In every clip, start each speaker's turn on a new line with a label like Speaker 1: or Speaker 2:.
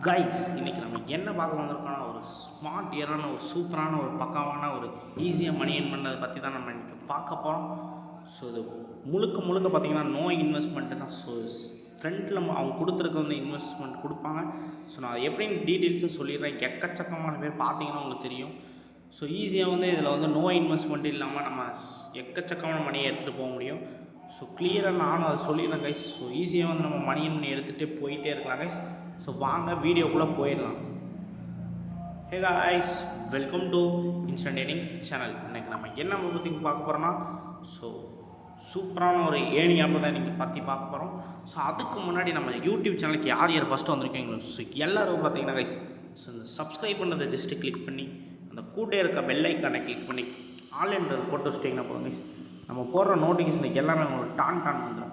Speaker 1: Guys இன்றைக்கி நம்ம என்ன பார்க்க வந்திருக்கோம்னா ஒரு ஸ்மார்ட் இயரான ஒரு சூப்பரான ஒரு பக்காவான ஒரு ஈஸியாக மணி ஏர்ன் பண்ணுறதை பற்றி தான் நம்ம இன்றைக்கி பார்க்க போகிறோம். ஸோ இது முழுக்க பார்த்திங்கன்னா நோ இன்வெஸ்ட்மெண்ட்டு தான். ஸோ ஃப்ரண்ட்டில் அவங்க கொடுத்துருக்க வந்து இன்வெஸ்ட்மெண்ட் கொடுப்பாங்க. ஸோ நான் அதை எப்படின்னு டீட்டெயில்ஸும் சொல்லிடுறேன். எக்கச்சக்கமான பேர் பார்த்தீங்கன்னா உங்களுக்கு தெரியும். ஸோ ஈஸியாக வந்து இதில் வந்து நோ இன்வெஸ்ட்மெண்ட் இல்லாமல் நம்ம எக்கச்சக்கமான மணியை எடுத்துகிட்டு போக முடியும். ஸோ கிளியராக நானும் அதை சொல்லிடுறேன் கைஸ். ஸோ ஈஸியாக வந்து நம்ம மணி எடுத்துகிட்டு போயிட்டே இருக்கலாம் கைஸ். ஸோ வாங்க வீடியோக்குள்ளே போயிடலாம். Hey guys, welcome to instant earning channel. இன்றைக்கி நம்ம என்ன பற்றி பார்க்க போகிறோன்னா ஸோ சூப்பரான ஒரு ஏர்னிங் ஆப் தான் இன்றைக்கி பற்றி பார்க்க போகிறோம். ஸோ அதுக்கு முன்னாடி நம்ம யூடியூப் சேனலுக்கு யார் ஃபஸ்ட்டு வந்திருக்கீங்களோ ஸோ எல்லோரும் பார்த்தீங்கன்னா கைஸ் ஸோ இந்த சப்ஸ்கிரைப் பண்ணதை ஜஸ்ட்டு கிளிக் பண்ணி அந்த கூட்டே இருக்க பெல் ஐக்கானை கிளிக் பண்ணி ஆன்லைன்றது போட்டு வச்சிட்டிங்கன்னா போதும் கைஸ். நம்ம போடுற நோட்டிஃபிகேஷனுக்கு எல்லாமே உங்களுக்கு டான் வந்துடும்.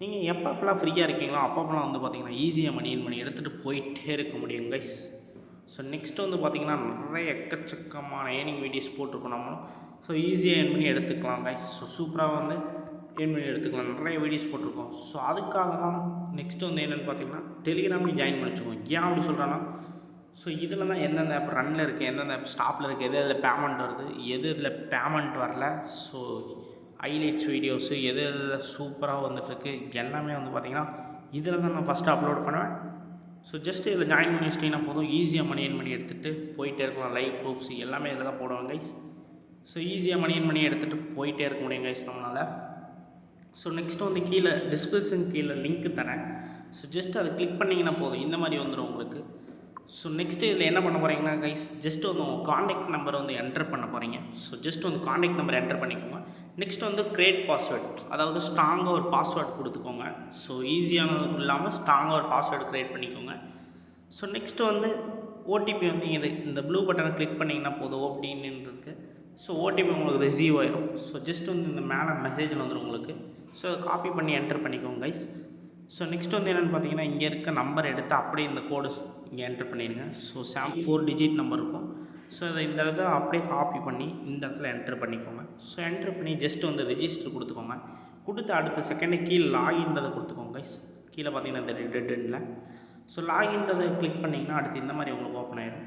Speaker 1: நீங்கள் எப்பப்பெல்லாம் ஃப்ரீயாக இருக்கீங்களோ அப்பப்பெல்லாம் வந்து பார்த்திங்கன்னா ஈஸியாக மணி எடுத்துகிட்டு போயிட்டே இருக்க முடியும் கைஸ். ஸோ நெக்ஸ்ட்டு வந்து பார்த்திங்கன்னா நிறைய எக்கச்சக்கமான ஏர்னிங் வீடியோஸ் போட்டிருக்கோம் நம்மளும். ஸோ ஈஸியாக ஏர்ன் பண்ணி எடுத்துக்கலாம் கைஸ். ஸோ சூப்பராக வந்து ஏர்ன் பண்ணி எடுத்துக்கலாம். நிறைய வீடியோஸ் போட்டிருக்கோம். ஸோ அதுக்காக தான் நெக்ஸ்ட்டு வந்து என்னென்னு பார்த்திங்கன்னா டெலிகிராம்லேயும் ஜாயின் பண்ணிச்சுக்கோங்க. ஏன் அப்படி சொல்கிறேன்னா ஸோ இதில் தான் எந்தெந்த ஆப் ரன்னில் இருக்குது, எந்தெந்த ஆப் ஸ்டாப்பில் இருக்குது, எது இதில் பேமெண்ட் வருது, எது இதில் பேமெண்ட் வரல, ஸோ ஹைலைட்ஸ் வீடியோஸு எது எதில் சூப்பராக வந்துட்டுருக்கு எல்லாமே வந்து பார்த்திங்கன்னா இதில் தான் நான் ஃபஸ்ட்டு அப்லோட் பண்ணுவேன். ஸோ ஜஸ்ட்டு இதில் ஜாயின் பண்ணி வச்சிட்டிங்கன்னா போதும், ஈஸியாக மணி எடுத்துகிட்டு போயிட்டே இருக்கலாம். லைவ் ப்ரூஃப்ஸ் எல்லாமே இதில் தான் போடுவாங்க கைஸ். ஸோ ஈஸியாக மணி எடுத்துகிட்டு போயிட்டே இருக்க முடியும் கைஸ் நம்மளால். ஸோ நெக்ஸ்ட்டு வந்து கீழே டிஸ்கிரிப்ஷன் கீழே லிங்க்கு தரேன். ஸோ ஜஸ்ட் அதை கிளிக் பண்ணிங்கன்னா போதும், இந்த மாதிரி வந்துடும் உங்களுக்கு. ஸோ நெக்ஸ்ட்டு இதில் என்ன பண்ண போகிறீங்கன்னா கைஸ் ஜஸ்ட்டு வந்து உங்கள் காண்டாக்ட் நம்பரை வந்து என்டர் பண்ண போகிறீங்க. ஸோ ஜஸ்ட் வந்து காண்டாக்ட் நம்பர் என்டர் பண்ணிக்கோங்க. நெக்ஸ்ட் வந்து கிரியேட் பாஸ்வேர்டு, அதாவது ஸ்ட்ராங்காக ஒரு பாஸ்வேர்டு கொடுத்துக்கோங்க. ஸோ ஈஸியானது இல்லாமல் ஸ்ட்ராங்காக ஒரு பாஸ்வேர்டு க்ரியேட் பண்ணிக்கோங்க. ஸோ நெக்ஸ்ட்டு வந்து ஓடிபி வந்து இந்த ப்ளூ பட்டனை கிளிக் பண்ணிங்கன்னா போதும் ஓடின்னு இருக்குது. ஸோ ஓடிபி உங்களுக்கு ரிசீவ் ஆயிரும். ஸோ ஜஸ்ட் வந்து இந்த மேலே மெசேஜில் வந்துடும் உங்களுக்கு. ஸோ அதை காப்பி பண்ணி என்டர் பண்ணிக்கோங்க கைஸ். ஸோ நெக்ஸ்ட் வந்து என்னென்னு பார்த்தீங்கன்னா இங்கே இருக்க நம்பர் எடுத்து அப்படியே இந்த கோடு இங்கே என்டர் பண்ணிடுங்க. ஸோ 4 டிஜிட் நம்பர் இருக்கும். ஸோ அதை இந்த இடத்துல அப்படியே காப்பி பண்ணி இந்த இடத்துல என்டர் பண்ணிக்கோங்க. ஸோ என்டர் பண்ணி ஜஸ்ட் வந்து ரெஜிஸ்டர் கொடுத்துக்கோங்க. கொடுத்து அடுத்த செகண்டு கீழே லாகின்றதை கொடுத்துக்கோங்க கைஸ். கீழே பார்த்தீங்கன்னா இந்த ரெட்டில் ஸோ லாகின்றதை கிளிக் பண்ணிங்கன்னா அடுத்து இந்த மாதிரி உங்களுக்கு ஓப்பன் ஆயிடும்.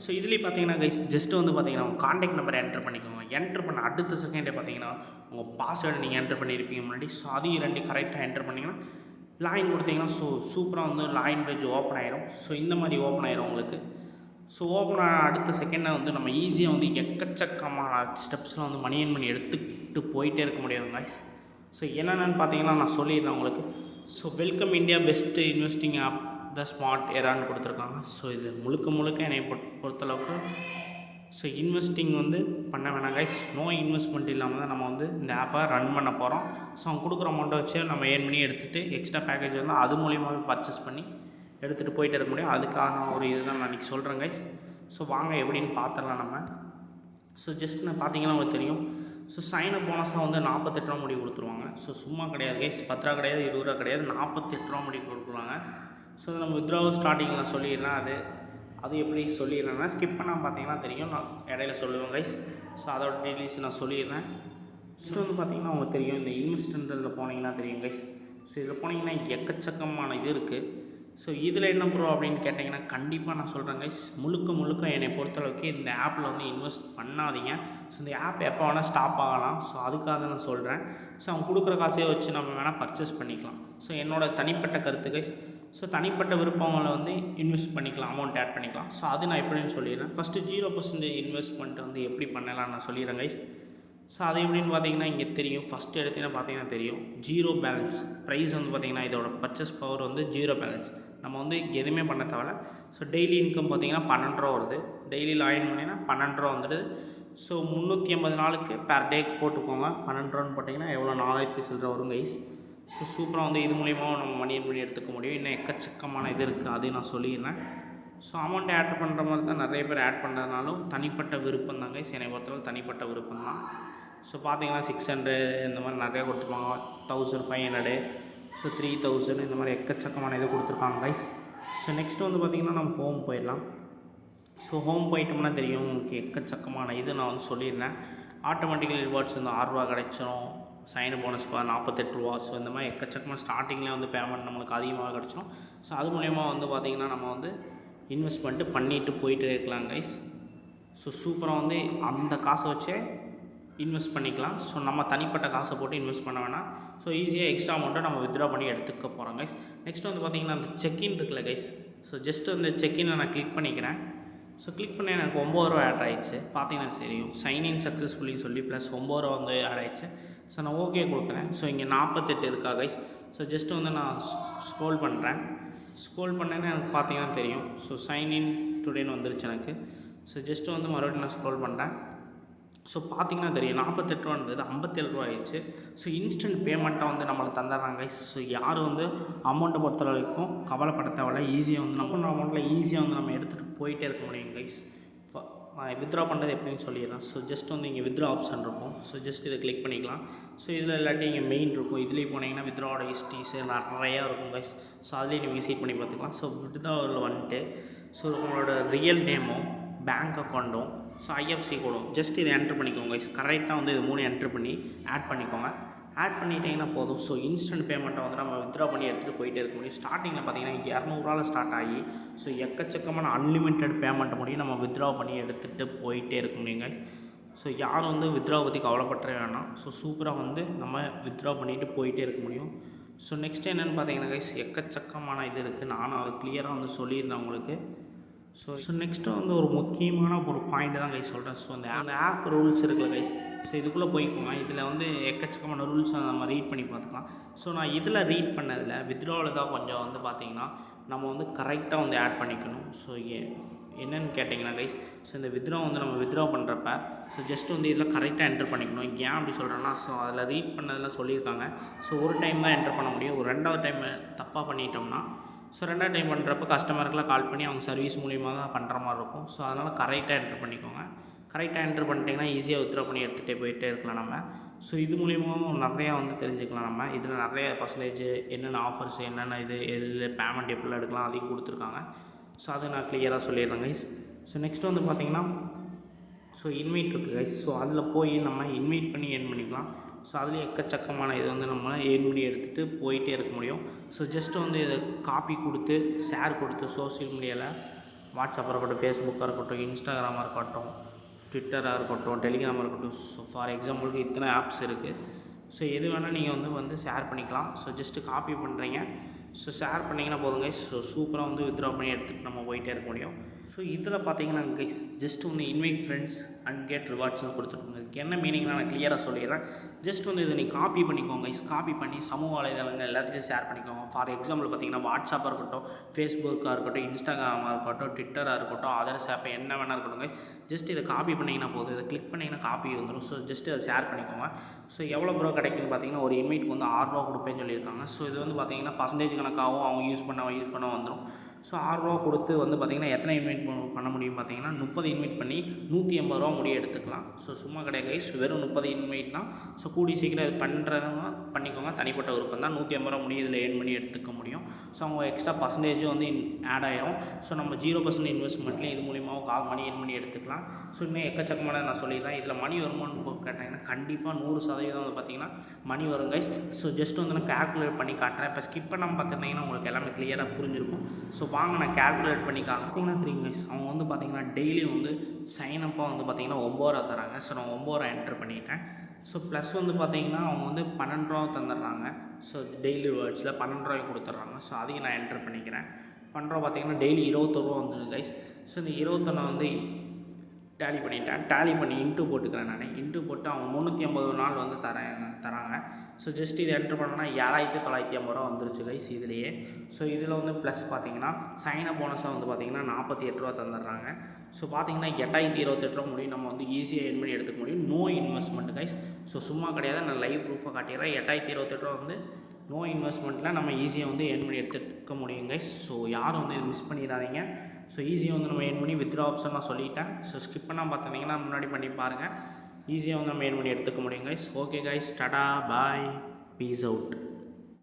Speaker 1: ஸோ இதுலேயே பார்த்தீங்கன்னா கைஸ் ஜஸ்ட்டு வந்து பார்த்தீங்கன்னா உங்கள் காண்டாக்ட் நம்பர் என்டர் பண்ணிக்கோங்க. என்டர் பண்ண அடுத்த செகண்டே பார்த்தீங்கன்னா உங்கள் பாஸ்வேர்டு நீங்கள் என்டர் பண்ணியிருப்பீங்க முன்னாடி. ஸோ அதையும் ரெண்டு கரெக்டாக என்டர் பண்ணிங்கன்னா லாகின் கொடுத்தீங்கன்னா ஸோ சூப்பராக வந்து லாகின் பேஜ் ஓப்பன் ஆயிரும். ஸோ இந்த மாதிரி ஓப்பன் ஆயிரும் உங்களுக்கு. ஸோ ஓப்பன் ஆன அடுத்த செகண்டாக வந்து நம்ம ஈஸியாக வந்து எக்கச்சக்கமான ஸ்டெப்ஸில் வந்து மணி எடுத்துக்கிட்டு போயிட்டே இருக்க முடியும் கைஸ். ஸோ என்னென்னு பார்த்தீங்கன்னா நான் சொல்லிடுறேன் உங்களுக்கு. So welcome India best investing app the smart ஏரான்னு கொடுத்துருக்காங்க. ஸோ இது முழுக்க என்னை பொறுத்தளவுக்கு ஸோ இன்வெஸ்டிங் வந்து பண்ண வேணாம் கைஸ். நோ இன்வெஸ்ட்மெண்ட் இல்லாமல் தான் நம்ம வந்து இந்த ஆப்பை ரன் பண்ண போகிறோம். ஸோ அவங்க கொடுக்குற அமௌண்ட்டை வச்சு நம்ம ஏர்ன் பண்ணி எடுத்துகிட்டு எக்ஸ்ட்ரா பேக்கேஜ் வந்து அது மூலியமாகவே பர்ச்சேஸ் பண்ணி எடுத்துகிட்டு போயிட்டு இருக்க முடியும். அதுக்கான ஒரு இதுதான் நான் இன்றைக்கி சொல்கிறேன் கைஸ். ஸோ வாங்க எப்படின்னு பார்த்துடலாம் நம்ம. ஸோ ஜஸ்ட் நான் பார்த்தீங்கன்னா உங்களுக்கு தெரியும். ஸோ சைனப் போனஸாக வந்து 48 ரூபா முடி கொடுத்துருவாங்க. ஸோ சும்மா கிடையாது கைஸ், 10 ரூபா கிடையாது, 20 ரூபா கிடையாது, 48 ரூபா முடி கொடுக்குறாங்க. ஸோ நம்ம வித்ட்ராவல் ஸ்டார்டிங்கில் நான் சொல்லிடுறேன். அது எப்படி சொல்லிடுறேன்னா ஸ்கிப் பண்ணால் பார்த்தீங்கன்னா தெரியும், நான் இடையில சொல்லுவேன் கைஸ். ஸோ அதோட டீட்டெயில்ஸ் நான் சொல்லிடுறேன். ஃபஸ்ட்டு வந்து பார்த்தீங்கன்னா உங்களுக்கு தெரியும், இந்த இன்வெஸ்ட்ன்றதில் போனீங்கன்னா தெரியும் கைஸ். ஸோ இதில் போனீங்கன்னா எக்கச்சக்கமான இது இருக்குது. ஸோ இதில் என்ன ப்ரோ அப்படின்னு கேட்டிங்கன்னா கண்டிப்பாக நான் சொல்கிறேன் கைஸ், முழுக்க என்னை பொறுத்தளவுக்கு இந்த ஆப்பில் வந்து இன்வெஸ்ட் பண்ணாதீங்க. ஸோ இந்த ஆப் எப்போ வேணால் ஸ்டாப் ஆகலாம். ஸோ அதுக்காக நான் சொல்கிறேன். ஸோ அவங்க கொடுக்குற காசையே வச்சு நம்ம வேணால் பர்ச்சேஸ் பண்ணிக்கலாம். ஸோ என்னோடய தனிப்பட்ட கருத்து கைஸ். ஸோ தனிப்பட்ட விருப்பங்களை வந்து இன்வெஸ்ட் பண்ணிக்கலாம், அமௌண்ட் ஆட் பண்ணிக்கலாம். ஸோ அது நான் எப்படின்னு சொல்லிடுறேன். ஃபஸ்ட்டு 0% இன்வெஸ்ட்மெண்ட் வந்து எப்படி பண்ணலாம் நான் சொல்லிடுறேன் கைஸ். ஸோ அது எப்படின்னு பார்த்தீங்கன்னா இங்கே தெரியும். ஃபஸ்ட்டு எடுத்திங்கன்னா பார்த்தீங்கன்னா தெரியும் 0 பேலன்ஸ் ப்ரைஸ் வந்து பார்த்திங்கன்னா இதோட பர்ச்சேஸ் பவர் வந்து 0 பேலன்ஸ். நம்ம வந்து எதுவுமே பண்ண தேவையில்ல. ஸோ டெய்லி இன்கம் பார்த்திங்கன்னா 12 ரூபா வருது. டெய்லி லாகின் பண்ணிங்கன்னா 12 ரூபா வந்துடுது. ஸோ 350 நாளுக்கு பெர் டேக்கு போட்டுக்கோங்க. 12 ரூபான்னு போட்டிங்கன்னா எவ்வளோ 4000 சில்லரை வரும் கைஸ். ஸோ சூப்பராக வந்து இது மூலியமாக நம்ம மணி எடுத்துக்க முடியும். இன்னும் எக்கச்சக்கமான இது இருக்குது, அதையும் நான் சொல்லிடுறேன். ஸோ அமௌண்ட் ஆட் பண்ணுற மாதிரி தான் நிறைய பேர் ஆட் பண்ணுறதுனாலும் தனிப்பட்ட விருப்பம் தாங்க கைஸ். என்னை பொறுத்தவரை தனிப்பட்ட விருப்பம் தான். ஸோ பார்த்தீங்கன்னா 600 இந்த மாதிரி நிறையா கொடுத்துருப்பாங்க, 1500, ஸோ 3000 இந்த மாதிரி எக்கச்சக்கமான இது கொடுத்துருக்காங்க கைஸ். ஸோ நெக்ஸ்ட்டு வந்து பார்த்திங்கன்னா நம்ம ஹோம் போயிடலாம். ஸோ ஹோம் போயிட்டோம்னா தெரியும் உங்களுக்கு எக்கச்சக்கமான இது நான் வந்து சொல்லியிருந்தேன். ஆட்டோமேட்டிக்கல் ரிவார்ட்ஸ் வந்து 6 ரூபா கிடைச்சிரும். சைன் போனஸ் 48 ரூபா. ஸோ இந்த மாதிரி எக்கச்சக்கமாக ஸ்டார்டிங்கில் வந்து பேமெண்ட் நம்மளுக்கு அதிகமாக கிடச்சிடும். ஸோ அது மூலயமா வந்து பார்த்திங்கன்னா நம்ம வந்து இன்வெஸ்ட்மெண்ட்டு பண்ணிட்டு போயிட்டு இருக்கலாம் கைஸ். ஸோ சூப்பராக வந்து அந்த காசை வச்சே இன்வெஸ்ட் பண்ணிக்கலாம். ஸோ நம்ம தனிப்பட்ட காசை போட்டு இன்வெஸ்ட் பண்ண வேணாம். ஸோ ஈஸியாக எக்ஸ்ட்ரா அமௌண்ட்டை நம்ம வித்ட்ரா பண்ணி எடுத்துக்க போகிறோம் கைஸ். நெக்ஸ்ட் வந்து பார்த்திங்கன்னா அந்த செக்இன் இருக்குல்ல கைஸ். ஸோ ஜஸ்ட் அந்த செக்இனை நான் கிளிக் பண்ணிக்கிறேன். ஸோ கிளிக் பண்ணி எனக்கு 9 ரூபா ஆட் ஆகிடுச்சு. பார்த்தீங்கன்னா தெரியும் சைன்இன் சக்ஸஸ்ஃபுல்லி சொல்லி ப்ளஸ் 9 ரூபா வந்து ஆட் ஆகிடுச்சு. ஸோ நான் ஓகே கொடுக்குறேன். ஸோ இங்கே 48 இருக்கா கைஸ். ஸோ ஜஸ்ட் வந்து நான் ஸ்க்ரோல் பண்ணுறேன். ஸ்க்ரோல் பண்ணேன்னு எனக்கு பார்த்தீங்கன்னா தெரியும். ஸோ சைன்இன் டுடேன்னு வந்துருச்சு எனக்கு. ஸோ ஜஸ்ட்டு வந்து மறுபடியும் நான் ஸ்க்ரோல் பண்ணுறேன். ஸோ பார்த்தீங்கன்னா தெரியும் 48 ரூபான்றது 57 ரூபா ஆயிடுச்சு. ஸோ இன்ஸ்டன்ட் பேமெண்ட்டாக வந்து நம்மளுக்கு தந்துடுறாங்க கைஸ். ஸோ யாரும் வந்து அமௌண்ட்டை பொறுத்த வரைக்கும் கவலைப்பட தேவையில்ல. ஈஸியாக வந்து நம்ம அமௌண்ட்டில் ஈஸியாக வந்து நம்ம எடுத்துகிட்டு போயிட்டே இருக்க முடியும் கைஸ். நான் வித்ட்ரா பண்ணுறது எப்படின்னு சொல்லிடுறேன். ஸோ ஜஸ்ட் வந்து இங்கே வித்ட்ரா ஆப்ஷன் இருக்கும். ஸோ ஜஸ்ட் இதை கிளிக் பண்ணிக்கலாம். ஸோ இதில் இல்லாட்டி இங்கே மெயின் இருக்கும். இதுலேயும் போனீங்கன்னா வித்ட்ராவோட ஹிஸ்ட்ரிஸு நிறையா இருக்கும் கைஸ். ஸோ அதுலேயும் நீங்கள் விசிட் பண்ணி பார்த்துக்கலாம். ஸோ வித்ட்ராவில் வந்துட்டு ஸோ உங்களோட ரியல் நேமும் பேங்க் அக்கௌண்ட்டும் ஸோ ஐஎஃப்சி கோடும் ஜஸ்ட் இதை என்ட்ரு பண்ணிக்கோங்க கைஸ். கரெக்டாக வந்து இது 3 என்ட்ரு பண்ணி ஆட் பண்ணிக்கோங்க. ஆட் பண்ணிட்டீங்கன்னா போதும். ஸோ இன்ஸ்டன்ட் பேமெண்ட்டை வந்து நம்ம வித்ட்ரா பண்ணி எடுத்துகிட்டு போயிட்டே இருக்க முடியும். ஸ்டார்டிங்கில் பார்த்தீங்கன்னா 200 ரூபாவில் ஸ்டார்ட் ஆகி ஸோ எக்கச்சக்கமான அன்லிமிட்டெட் பேமெண்ட் முடியும் நம்ம வித்ட்ரா பண்ணி எடுத்துகிட்டு போயிட்டே இருக்க முடியுங்க. ஸோ யாரும் வந்து வித்ட்ரா பற்றி கவலைப்பட வேணாம். ஸோ சூப்பராக வந்து நம்ம வித்ட்ரா பண்ணிவிட்டு போயிட்டே இருக்க முடியும். ஸோ நெக்ஸ்ட் என்னென்னு பார்த்தீங்கன்னா கைஸ் எக்கச்சக்கமான இது இருக்குது. நானும் அதை கிளியராக வந்து சொல்லியிருந்தேன் உங்களுக்கு. ஸோ நெக்ஸ்ட்டு வந்து ஒரு முக்கியமான ஒரு பாயிண்ட்டு தான் கைஸ் சொல்கிறேன். ஸோ அந்த ஆப் ரூல்ஸ் இருக்குல்ல கைஸ். ஸோ இதுக்குள்ளே போய்க்கோங்க. இதில் வந்து எக்கச்சக்கமான ரூல்ஸை நம்ம ரீட் பண்ணி பார்த்துக்கலாம். ஸோ நான் இதில் ரீட் பண்ணதில் வித்ட்ராவில் தான் கொஞ்சம் வந்து பார்த்திங்கன்னா நம்ம வந்து கரெக்டாக வந்து ஆட் பண்ணிக்கணும். ஸோ என்னென்னு கேட்டிங்கன்னா கைஸ், ஸோ இந்த வித்ட்ரா வந்து நம்ம வித்ட்ரா பண்ணுறப்ப ஸோ ஜஸ்ட் வந்து இதில் கரெக்டாக என்டர் பண்ணிக்கணும். ஏன் அப்படி சொல்கிறேன்னா ஸோ அதில் ரீட் பண்ணதில் சொல்லியிருக்காங்க. ஸோ ஒரு டைம் தான் என்டர் பண்ண முடியும். ஒரு 2வது டைம் தப்பாக பண்ணிட்டோம்னா ஸோ 2வது டைம் பண்ணுறப்ப கஸ்டமருக்குலாம் கால் பண்ணி அவங்க சர்வீஸ் மூலிமா தான் பண்ணுற மாதிரி இருக்கும். ஸோ அதனால் கரெக்டாக என்டர் பண்ணிக்கோங்க. கரெக்டாக என்டர் பண்ணிட்டீங்கன்னா ஈஸியாக வித்ட்ரா பண்ணி எடுத்துகிட்டே போயிட்டே இருக்கலாம் நம்ம. ஸோ இது மூலியமாகவும் நிறையா வந்து தெரிஞ்சுக்கலாம் நம்ம. இதில் நிறைய பர்சன்டேஜ் என்னென்ன ஆஃபர்ஸ் என்னென்ன எதில் பேமெண்ட் எப்படிலாம் எடுக்கலாம் அதையும் கொடுத்துருக்காங்க. ஸோ அதை நான் கிளியராக சொல்லிடுறேன் கைஸ். ஸோ நெக்ஸ்ட் வந்து பார்த்திங்கன்னா ஸோ இன்வைட் இருக்குது கைஸ். ஸோ அதில் போய் நம்ம இன்வைட் பண்ணி ஏர்ன் பண்ணிக்கலாம். ஸோ அதுலேயும் எக்கச்சக்கமான இது வந்து நம்ம ஏர்ன் பண்ணி எடுத்துகிட்டு போயிட்டே இருக்க முடியும். ஸோ ஜஸ்ட்டு வந்து இதை காப்பி கொடுத்து ஷேர் கொடுத்து சோஷியல் மீடியாவில் வாட்ஸ்அப்பாக இருக்கட்டும், ஃபேஸ்புக்காக இருக்கட்டும், இன்ஸ்டாகிராமாக இருக்கட்டும், ட்விட்டராக இருக்கட்டும், டெலிகிராமாக இருக்கட்டும். ஸோ ஃபார் எக்ஸாம்பிளுக்கு இத்தனை ஆப்ஸ் இருக்குது. ஸோ எது வேணால் நீங்கள் வந்து ஷேர் பண்ணிக்கலாம். ஸோ ஜஸ்ட்டு காப்பி பண்ணுறீங்க. ஸோ ஷேர் பண்ணிங்கன்னா போதும் கைஸ். ஸோ சூப்பராக வந்து வித்ட்ரா பண்ணி எடுத்துகிட்டு நம்ம போயிட்டே இருக்க முடியும். ஸோ இதில் பார்த்தீங்கன்னா கைஸ் ஜஸ்ட் வந்து இன்வைட் ஃப்ரெண்ட்ஸ் அண்ட் கெட் ரிவார்ட்ஸ்னு கொடுத்துருக்கோங்க. இதுக்கு என்ன மீனிங்னா நான் கிளியராக சொல்லிடுறேன். ஜஸ்ட் வந்து இதை நீங்கள் காப்பி பண்ணிக்கோங்க கைஸ். காப்பி பண்ணி சமூக வலைதளங்கள் எல்லாத்தையும் ஷேர் பண்ணிக்கோங்க. ஃபார் எக்ஸாம்பிள் பார்த்தீங்கன்னா வாட்ஸ்அப்பாக இருக்கட்டும், ஃபேஸ்புக்காக இருக்கட்டும், இன்ஸ்டாகிராமாக இருக்கட்டும், ட்விட்டராக இருக்கட்டும், அதர்ஸ் ஆப் என்ன வேணால் இருக்கட்டும் கைஸ். ஜஸ்ட் இதை காப்பி பண்ணிங்கன்னா போதும். இதை கிளிக் பண்ணிங்கன்னா காப்பி வந்துடும். ஸோ ஜஸ்ட் அதை ஷேர் பண்ணிக்கோங்க. ஸோ எவ்வளோ ப்ரோ கிடைக்குன்னு பார்த்தீங்கன்னா ஒரு இன்வைட்க்கு வந்து 6 ரூபா கொடுப்பேன்னு சொல்லியிருக்காங்க. ஸோ இது வந்து பார்த்தீங்கன்னா பர்சன்டேஜ் கணக்காகவும் அவங்க யூஸ் பண்ண வந்துடும். ஸோ 6 ரூபா கொடுத்து வந்து பார்த்திங்கன்னா எத்தனை இன்வைட் பண்ண முடியும் பார்த்தீங்கன்னா 30 இன்வைட் பண்ணி 180 ரூபா முடிய எடுத்துக்கலாம். ஸோ சும்மா கிடையாது கைஸ். வெறும் 30 இன்வைட் தான். ஸோ கூடி சீக்கிரம் இது பண்ணுறவங்க பண்ணிக்கோங்க. தனிப்பட்ட விருப்பம் தான். 180 ரூபா முடிய இதில் ஏர்ன் பண்ணி எடுத்துக்க முடியும். ஸோ அவங்க எக்ஸ்ட்ரா பர்சன்டேஜும் வந்து ஆட் ஆகிரும். ஸோ நம்ம 0% இன்வெஸ்ட்மெண்ட்லேயும் இது மூலியமாக மணி ஏர்ன் பண்ணி எடுத்துக்கலாம். ஸோ இன்னும் எக்கச்சக்கமான நான் சொல்லிடுறேன். இதில் மணி வருமானு கேட்டாங்கன்னா கண்டிப்பாக 100% வந்து பார்த்திங்கன்னா மணி வரும் கைஸ். ஸோ ஜஸ்ட் வந்து நான் கேல்குலேட் பண்ணி காட்டுறேன். இப்போ ஸ்கிப் பண்ணாமல் பார்த்துருந்தீங்கன்னா உங்களுக்கு எல்லாமே கிளியராக புரிஞ்சிருக்கும். ஸோ வாங்க நான் கேல்குலேட் பண்ணி பார்த்தீங்கன்னா தெரியும் கைஸ். அவங்க வந்து பார்த்திங்கன்னா டெய்லியும் வந்து சைனப்பாக வந்து பார்த்திங்கன்னா 9 ரூபா தராங்க. ஸோ நான் 9 ரூபா என்டர் பண்ணிட்டேன். ஸோ ப்ளஸ் வந்து பார்த்திங்கன்னா அவங்க வந்து 12 ரூபா தந்துடுறாங்க. ஸோ டெய்லி வேர்ட்ஸில் 12 ரூபாய்க்கு கொடுத்துட்றாங்க. ஸோ அதையும் நான் என்டர் பண்ணிக்கிறேன். 12 ரூபா பார்த்திங்கன்னா டெய்லி 21 ரூபா வந்துடுது கைஸ். ஸோ இந்த 21 வந்து டேலி பண்ணிட்டேன். டேலி பண்ணி இன்ட்டு போட்டுக்கிறேன். நான் இன்ட்டு போட்டு அவங்க 350 நாள் வந்து தராங்க. ஸோ ஜஸ்ட் இதை என்ட்ரு பண்ணோன்னா 7950 ரூபா வந்துருச்சு கைஸ் இதுலேயே. ஸோ இதில் வந்து ப்ளஸ் பார்த்தீங்கன்னா சைனப் போனஸாக வந்து பார்த்திங்கன்னா 48 ரூபா தந்துடுறாங்க. ஸோ பார்த்திங்கன்னா 8028 ரூபா முடியும் நம்ம வந்து ஈஸியாக ஏர்ன் பண்ணி எடுத்துக்க முடியும். No investment guys. ஸோ சும்மா கிடையாது. நான் லைவ் ப்ரூஃபாக காட்டிடுறேன். 8028 ரூபா வந்து நோ இன்வெஸ்ட்மெண்ட்டில் நம்ம ஈஸியாக வந்து ஏர்ன் பண்ணி எடுத்துக்க முடியும் கைஸ். ஸோ யாரும் வந்து மிஸ் பண்ணிடாதீங்க. ஸோ ஈஸியாக வந்து நம்ம ஏர்ன் பண்ணி வித்ட்ரா ஆப்ஷன் நான் சொல்லிட்டேன். ஸோ ஸ்கிப் பண்ணால் பார்த்துருந்தீங்கன்னா முன்னாடி பண்ணி பாருங்கள். ஈஸியாக வந்து நம்ம ஏர்ன் பண்ணி எடுத்துக்க முடியும் கைஸ். ஓகே கைஸ், டாடா பாய், பீஸ் அவுட்.